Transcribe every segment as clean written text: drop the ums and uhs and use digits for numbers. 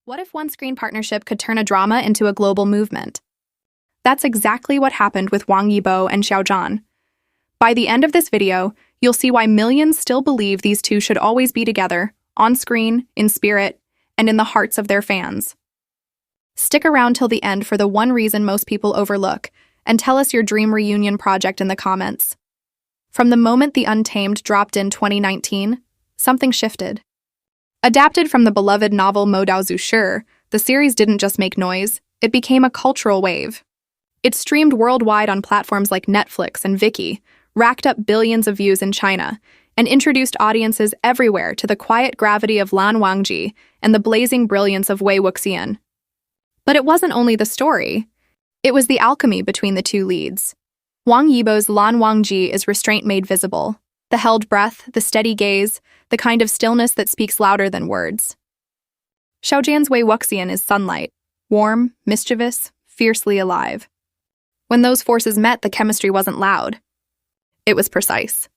What if one-screen partnership could turn a drama into a global movement? That's exactly what happened with Wang Yibo and Xiao Zhan. By the end of this video, you'll see why millions still believe these two should always be together, on screen, in spirit, and in the hearts of their fans. Stick around till the end for the one reason most people overlook, and tell us your dream reunion project in the comments. From the moment The Untamed dropped in 2019, something shifted. Adapted from the beloved novel Mo Dao Zu Shi, the series didn't just make noise, it became a cultural wave. It streamed worldwide on platforms like Netflix and Viki, racked up billions of views in China, and introduced audiences everywhere to the quiet gravity of Lan Wangji and the blazing brilliance of Wuxian. But it wasn't only the story, it was the alchemy between the two leads. Wang Yibo's Lan Wangji is restraint made visible, the held breath, the steady gaze, the kind of stillness that speaks louder than words. Xiao Zhan's Wuxian is sunlight, warm, mischievous, fiercely alive. When those forces met, the chemistry wasn't loud. It was precise.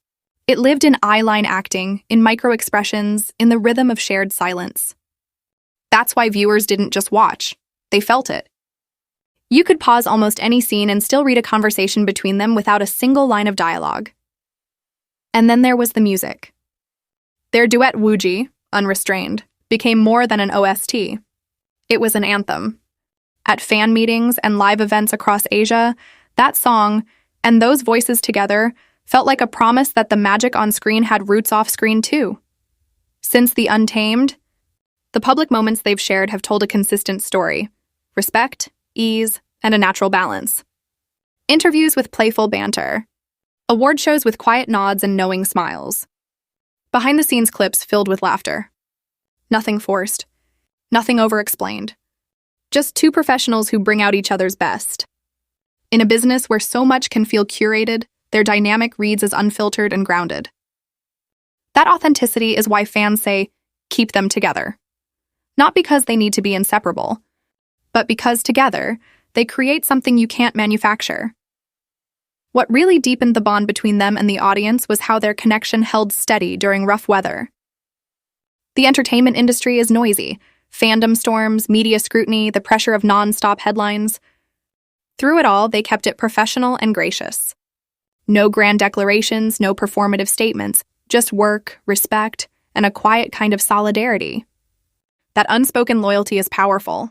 It lived in eye-line acting, in micro-expressions, in the rhythm of shared silence. That's why viewers didn't just watch, they felt it. You could pause almost any scene and still read a conversation between them without a single line of dialogue. And then there was the music. Their duet Wuji, Unrestrained, became more than an OST. It was an anthem. At fan meetings and live events across Asia, that song, and those voices together, felt like a promise that the magic on screen had roots off screen too. Since The Untamed, the public moments they've shared have told a consistent story: respect, ease, and a natural balance. Interviews with playful banter. Award shows with quiet nods and knowing smiles. Behind-the-scenes clips filled with laughter. Nothing forced. Nothing over-explained. Just two professionals who bring out each other's best. In a business where so much can feel curated, their dynamic reads as unfiltered and grounded. That authenticity is why fans say, keep them together. Not because they need to be inseparable, but because together, they create something you can't manufacture. What really deepened the bond between them and the audience was how their connection held steady during rough weather. The entertainment industry is noisy. Fandom storms, media scrutiny, the pressure of non-stop headlines. Through it all, they kept it professional and gracious. No grand declarations, no performative statements, just work, respect, and a quiet kind of solidarity. That unspoken loyalty is powerful.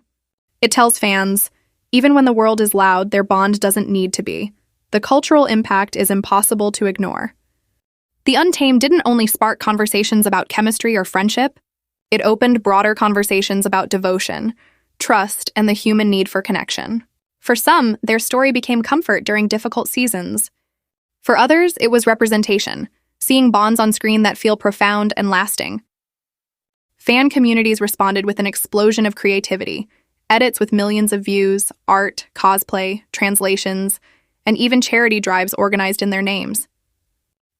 It tells fans, even when the world is loud, their bond doesn't need to be. The cultural impact is impossible to ignore. The Untamed didn't only spark conversations about chemistry or friendship, it opened broader conversations about devotion, trust, and the human need for connection. For some, their story became comfort during difficult seasons. For others, it was representation, seeing bonds on screen that feel profound and lasting. Fan communities responded with an explosion of creativity, edits with millions of views, art, cosplay, translations, and even charity drives organized in their names.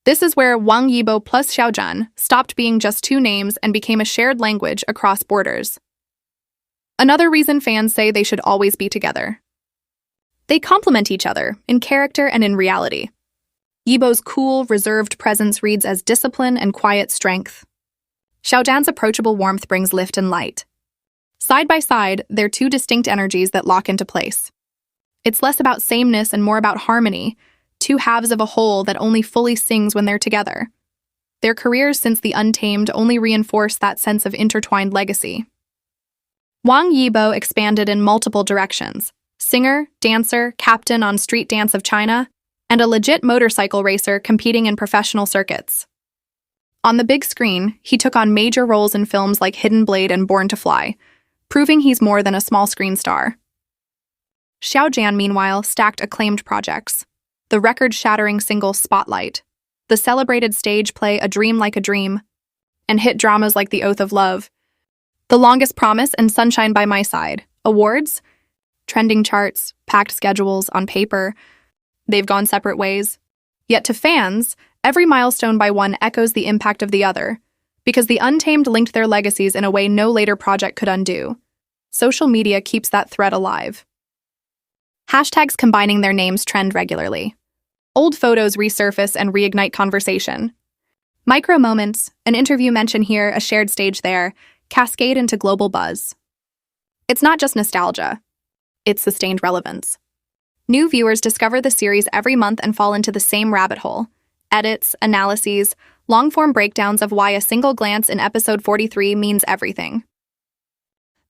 This is where Wang Yibo plus Xiao Zhan stopped being just two names and became a shared language across borders. Another reason fans say they should always be together. They complement each other, in character and in reality. Yibo's cool, reserved presence reads as discipline and quiet strength. Xiao Zhan's approachable warmth brings lift and light. Side by side, they're two distinct energies that lock into place. It's less about sameness and more about harmony, two halves of a whole that only fully sings when they're together. Their careers since The Untamed only reinforce that sense of intertwined legacy. Wang Yibo expanded in multiple directions: singer, dancer, captain on Street Dance of China, and a legit motorcycle racer competing in professional circuits. On the big screen, he took on major roles in films like Hidden Blade and Born to Fly, proving he's more than a small screen star. Xiao Zhan, meanwhile, stacked acclaimed projects: the record-shattering single Spotlight, the celebrated stage play A Dream Like a Dream, and hit dramas like The Oath of Love, The Longest Promise and Sunshine by My Side. Awards, trending charts, packed schedules on paper. They've gone separate ways. Yet to fans, every milestone by one echoes the impact of the other, because The Untamed linked their legacies in a way no later project could undo. Social media keeps that thread alive. Hashtags combining their names trend regularly. Old photos resurface and reignite conversation. Micro moments, an interview mention here, a shared stage there, cascade into global buzz. It's not just nostalgia, it's sustained relevance. New viewers discover the series every month and fall into the same rabbit hole. Edits, analyses, long-form breakdowns of why a single glance in episode 43 means everything.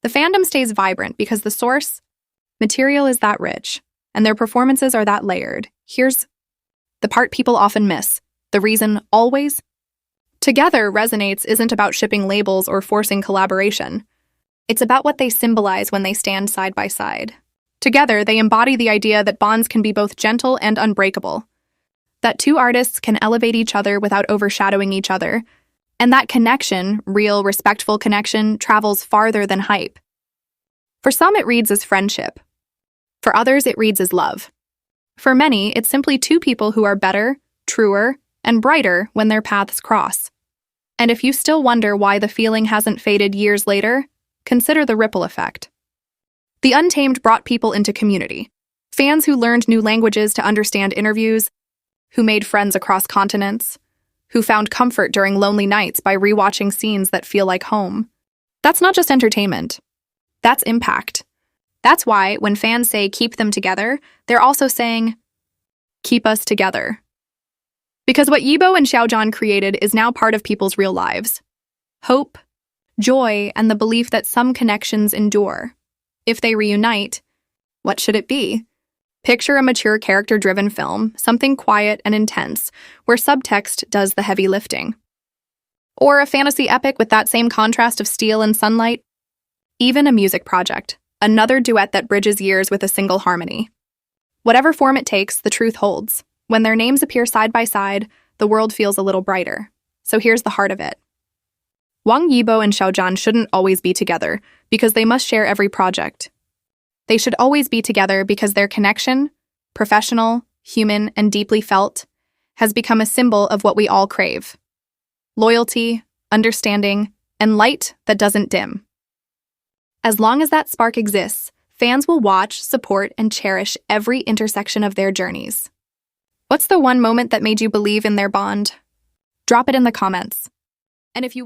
The fandom stays vibrant because the source material is that rich, and their performances are that layered. Here's the part people often miss. The reason always together resonates isn't about shipping labels or forcing collaboration. It's about what they symbolize when they stand side by side. Together, they embody the idea that bonds can be both gentle and unbreakable, that two artists can elevate each other without overshadowing each other, and that connection, real, respectful connection, travels farther than hype. For some, it reads as friendship. For others, it reads as love. For many, it's simply two people who are better, truer, and brighter when their paths cross. And if you still wonder why the feeling hasn't faded years later, consider the ripple effect. The Untamed brought people into community. Fans who learned new languages to understand interviews, who made friends across continents, who found comfort during lonely nights by rewatching scenes that feel like home. That's not just entertainment. That's impact. That's why, when fans say keep them together, they're also saying, keep us together. Because what Yibo and Xiao Zhan created is now part of people's real lives. Hope, joy, and the belief that some connections endure. If they reunite, what should it be? Picture a mature character-driven film, something quiet and intense, where subtext does the heavy lifting. Or a fantasy epic with that same contrast of steel and sunlight. Even a music project, another duet that bridges years with a single harmony. Whatever form it takes, the truth holds. When their names appear side by side, the world feels a little brighter. So here's the heart of it. Wang Yibo and Xiao Zhan shouldn't always be together because they must share every project. They should always be together because their connection, professional, human, and deeply felt, has become a symbol of what we all crave. Loyalty, understanding, and light that doesn't dim. As long as that spark exists, fans will watch, support, and cherish every intersection of their journeys. What's the one moment that made you believe in their bond? Drop it in the comments. And if you